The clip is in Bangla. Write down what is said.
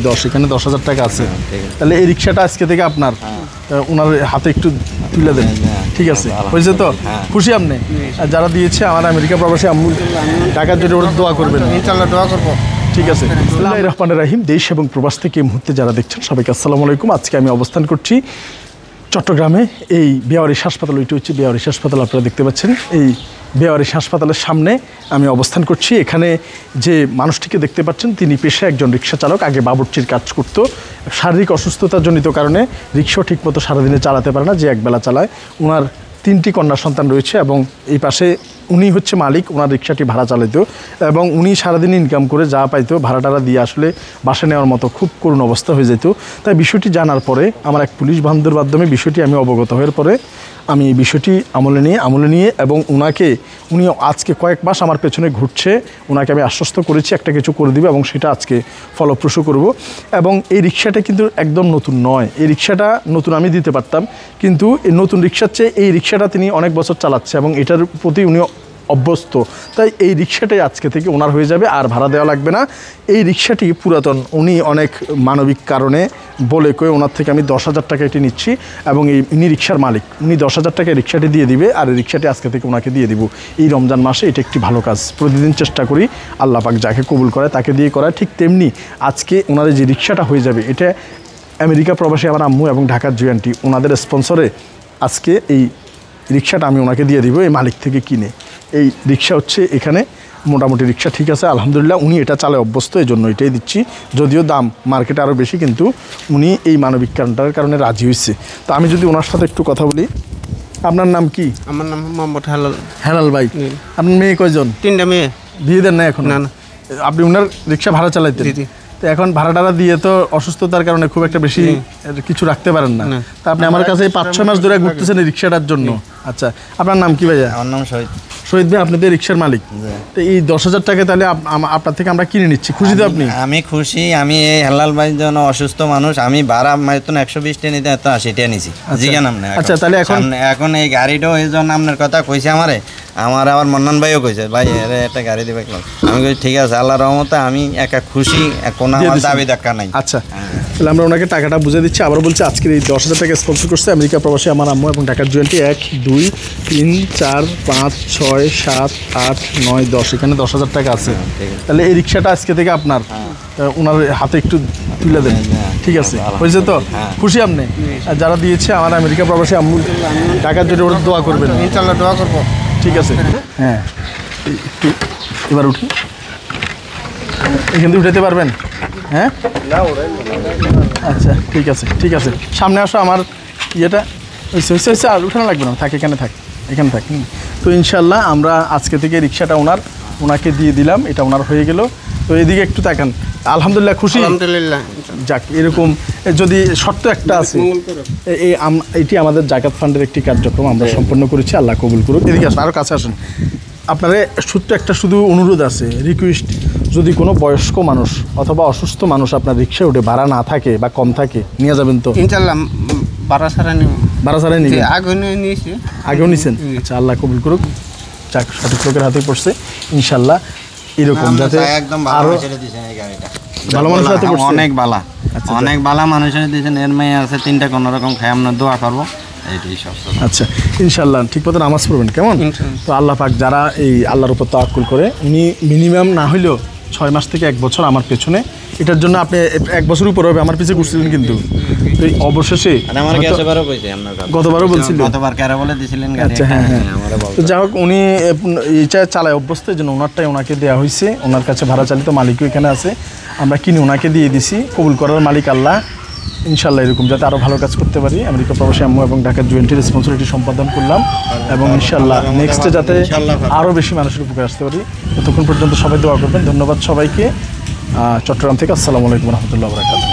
10 এখানে 10,000 টাকা আছে। তাহলে এই রিক্সাটা আজকে থেকে আপনার, ওনার হাতে একটু তুলে দেন। ঠিক আছে, হয়েছে তো? খুশি আপনি? আর যারা দিয়েছে আমার আমেরিকা প্রবাসী আম্মু টাকার জন্য ওরা দোয়া করবেন, ইনশাআল্লাহ দোয়া করবো। ঠিক আছে। বিসমিল্লাহির রহমানির রহিম। দেশ এবং প্রবাস থেকে এই মুহূর্তে যারা দেখছেন সবাইকে আসসালামু আলাইকুম। আজকে আমি অবস্থান করছি চট্টগ্রামে, এই বেওয়ারিশ হাসপাতাল। ওইটি হচ্ছে বেওয়ারিশ হাসপাতাল, আপনারা দেখতে পাচ্ছেন। এই বেওয়ারিশ হাসপাতালের সামনে আমি অবস্থান করছি। এখানে যে মানুষটিকে দেখতে পাচ্ছেন তিনি পেশায় একজন রিক্সা চালক, আগে বাবুর্চির কাজ করত। শারীরিক অসুস্থতাজনিত কারণে রিক্সাও ঠিকমতো সারাদিনে চালাতে পারে না, যে একবেলা চালায়। ওনার 3টি কন্যা সন্তান রয়েছে এবং এই পাশে উনি হচ্ছে মালিক, ওনার রিক্সাটি ভাড়া চালাইতো এবং উনি সারাদিন ইনকাম করে যা পাইতো ভাড়া টাড়া দিয়ে আসলে বাসা নেওয়ার মতো খুব করুণ অবস্থা হয়ে যেত। তাই বিষয়টি জানার পরে আমার এক পুলিশ বান্ধবের মাধ্যমে বিষয়টি আমি অবগত হওয়ার পরে আমি এই বিষয়টি আমলে নিয়ে এবং উনি আজকে কয়েক মাস আমার পেছনে ঘুরছে, ওনাকে আমি আশ্বস্ত করেছি একটা কিছু করে দিবে এবং সেটা আজকে ফলপ্রসূ করব। এবং এই রিক্সাটা কিন্তু একদম নতুন নয়, এই রিক্সাটা নতুন আমি দিতে পারতাম, কিন্তু এই নতুন রিক্সার চেয়ে এই রিক্সাটা তিনি অনেক বছর চালাচ্ছে এবং এটার প্রতি উনি অভ্যস্ত। তাই এই রিক্সাটাই আজকে থেকে ওনার হয়ে যাবে, আর ভাড়া দেওয়া লাগবে না। এই রিক্সাটি পুরাতন, উনি অনেক মানবিক কারণে বলে কয়ে ওনার থেকে আমি 10,000 টাকা এটি নিচ্ছি এবং ইনি রিক্সার মালিক, উনি 10,000 টাকায় রিক্সাটি দিয়ে দিবে আর এই রিক্সাটি আজকে থেকে ওনাকে দিয়ে দিব এই রমজান মাসে। এটা একটি ভালো কাজ, প্রতিদিন চেষ্টা করি আল্লাহ পাক যাকে কবুল করে তাকে দিয়ে করায়। ঠিক তেমনি আজকে ওনাদের যে রিক্সাটা হয়ে যাবে, এটা আমেরিকা প্রবাসী আমার আম্মু এবং ঢাকার জুয়ান্টি ওনাদের স্পন্সরে আজকে এই রিক্সাটা আমি ওনাকে দিয়ে দিব এই মালিক থেকে কিনে। এই রিক্সা হচ্ছে এখানে মোটামুটি রিক্সা ঠিক আছে আলহামদুলিল্লাহ, উনি এটা চালায় অভ্যস্ত, এই জন্য এটাই দিচ্ছি। যদিও দাম মার্কেটে আরও বেশি, কিন্তু উনি এই মানবিক কারণটার কারণে রাজি হয়েছে। তো আমি যদি ওনার সাথে একটু কথা বলি। আপনার নাম কি? আমার নাম মোহাম্মদ হেলাল। হেলাল ভাই, আপনার মেয়ে কয়জন? 3টা মেয়ে। বিয়ে দেন না এখন? না না। আপনি ওনার রিক্সা ভাড়া চালাইতেন? তো এখন ভাড়া টাড়া দিয়ে তো অসুস্থতার কারণে খুব একটা বেশি কিছু রাখতে পারেন না। তা আপনি আমার কাছে 5-6 মাস ধরে ঘুরতেছেন এই রিক্সাটার জন্য। আচ্ছা, আপনার নাম কি ভাইয়া? আমার নাম শহীদ। শহীদ ভাই, আপনি তো রিক্সার মালিক। তো এই 10,000 টাকা তাহলে আপনার থেকে আমরা কিনে নিচ্ছি, খুশি তো আপনি? আমি খুশি। আমি এই হেলাল ভাইয়ের জন্য অসুস্থ মানুষ, আমি ভাড়া মাইতো 120 টাকা নিতে 80 টাকা নিছি। জিজ্ঞান আপনি। আচ্ছা, তাহলে এখন এই গাড়িটাও এই জন্য আপনার কথা কইছে আমার আবার মন্নান ভাইও কইছে, ভাই একটা গাড়ি দিবে। আমি কই ঠিক আছে, আল্লাহর রহমতে আমি একা খুশি, কোনো দাবি ধাক্কা নাই। আচ্ছা, তাহলে আমরা ওনাকে টাকাটা বুঝে দিচ্ছি। আবার বলছি, আজকের এই 10,000 টাকা স্পন্সর করছে আমেরিকা প্রবাসী আমার আম্মু এবং ঢাকার জুয়েন্টি। 1 2 3 4 5 6 7 8 9 10 এখানে 10,000 টাকা আছে। তাহলে এই রিক্সাটা আজকে থেকে আপনার, ওনার হাতে একটু তুলে দেন। ঠিক আছে, হয়েছে তো? খুশি আপনি? আর যারা দিয়েছে আমার আমেরিকা প্রবাসী আম্মু টাকার জন্য ওরা দোয়া করবেন, ইনশাআল্লাহ দোয়া করবো। ঠিক আছে। হ্যাঁ, একটু এবার উঠি, এখান থেকে উঠাতে পারবেন? হ্যাঁ, আচ্ছা ঠিক আছে ঠিক আছে, সামনে আসো। আমার ইয়েটা হয়েছে আর উঠানো লাগবে না, থাক এখানে থাক। তো ইনশাল্লাহ আমরা আজকে থেকে রিক্সাটা ওনাকে দিয়ে দিলাম, এটা ওনার হয়ে গেল। তো এদিকে একটু তাকান। আলহামদুলিল্লাহ, খুশি? আলহামদুলিল্লাহ। যাক, এরকম যদি শর্ত একটা আছে, এটি আমাদের জাকাত ফান্ডের একটি কার্যক্রম আমরা সম্পন্ন করেছি, আল্লাহ কবুল করুক। এদিকে আসুন, আরও কাছে আসুন। আপনার শুধু অনুরোধ আছে, রিকোয়েস্ট, যদি কোনো বয়স্ক মানুষ অথবা অসুস্থ মানুষ আপনার রিক্সায় উঠে ভাড়া না থাকে বা কম থাকে, নিয়ে যাবেন তো? ইনশাআল্লাহ ভাড়া ছাড়া নিয়ে আগেও নিয়েছেন। আচ্ছা, আল্লাহ কবুল করুক। যাক, সঠিক লোকের হাতে পড়ছে ইনশাল্লাহ। এরকম যাতে আরো ভালো মানুষ হাতে পড়ছে, অনেক বালা মানুষের দিয়েছেন। এর মেয়ে আছে 3টা, কোনো রকম খাই আমরা দোয়া করবো। আচ্ছা, ইনশাল্লাহ ঠিক মতো নামাজ পড়বেন, কেমন? তো আল্লাহ পাক যারা এই আল্লাহর উপর তাওয়াক্কুল করে, উনি মিনিমাম না হইলেও 6 মাস থেকে 1 বছর আমার পেছনে, এটার জন্য আপনি 1 বছর উপর হবে আমার পিছিয়ে ঘুরছিলেন, কিন্তু তো অবশেষে গতবারও বলছিলেন। আচ্ছা, হ্যাঁ, তো যাই হোক, উনি এইটা চালায় অভ্যস্ত, এই জন্য ওনারটাই ওনাকে দেওয়া হয়েছে। ওনার কাছে ভাড়া চালিত মালিকও এখানে আছে, আমরা কিনে ওনাকে দিয়ে দিছি। কবুল করার মালিক আল্লাহ। ইনশাল্লাহ এরকম যাতে আরও ভালো কাজ করতে পারি, আমেরিকা প্রবাসী আম্মু এবং ঢাকার জুয়েন্টির রেসপন্সিবিলিটি সম্পাদন করলাম এবং ইনশাল্লাহ নেক্সটে যাতে আরও বেশি মানুষের উপকার আসতে পারি। ততক্ষণ পর্যন্ত সবাই দোয়া করবেন। ধন্যবাদ সবাইকে। চট্টগ্রাম থেকে আসসালামু আলাইকুম রহমতুল্লাহ বরকাতুহু।